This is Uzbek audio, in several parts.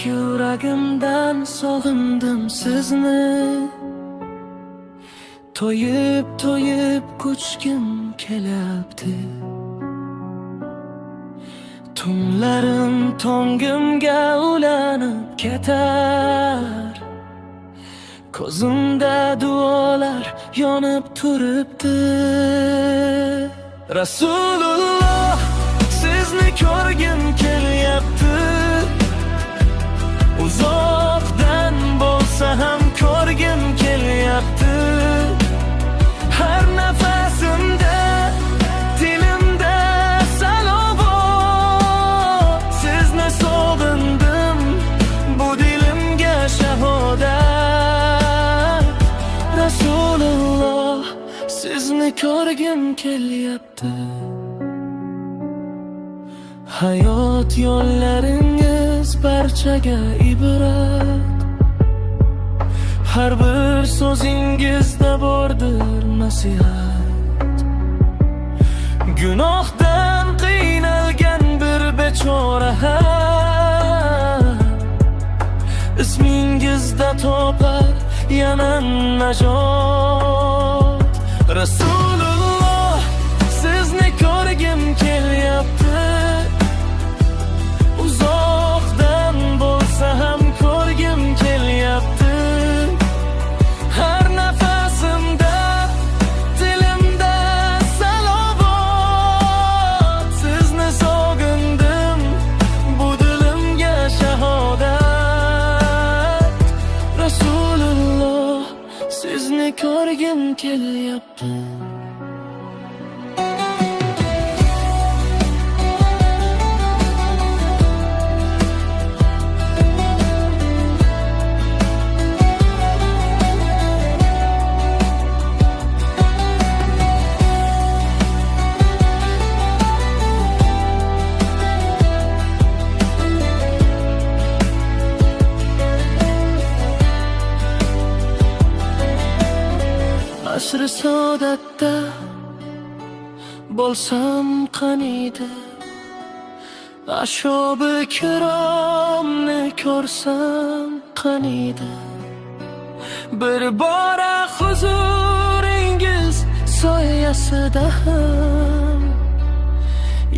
Yuragimdan sog'indim sizni. To'yib ko'chgim kelyapti. Tunlarim tongimga ulanib ketar. Ko'zimda duolar yonib turibdi. Rasululloh, sizni ko'rgim kelyapti. Uzoqdan bo'lsa ham ko'rgim kelyapti. Har nafasimda, dilimda salovat. Sizni sog'indim, bu dilimga shahodat. Rasululloh, sizni ko'rgim kelyapti. Hayot yo'llaringiz barchaga ibrat. Har bir so'zingizda bordir nasihat. Gunohdan qiynalgan bir bechora ismingizda topar yana najot. Rasululloh, sizni ko'rgim kelyapti. Uzoqdan bo'lsa ham ko'rgim kelyapti. Har nafasimda, dilimda salovat. Sizni sog'indim, bu dilimga shahodat. Rasululloh, sizni ko'rgim kelyapti. Asr saodatda bo'lsam qaniydi, ashobi kiromni ko'rsam qaniydi. Bir bora huzuringiz soyasida ham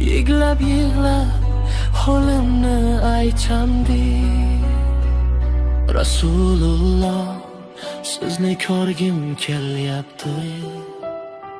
yig'lab holimni aytamdi. Rasululloh, sizni ko'rgim kelyapti.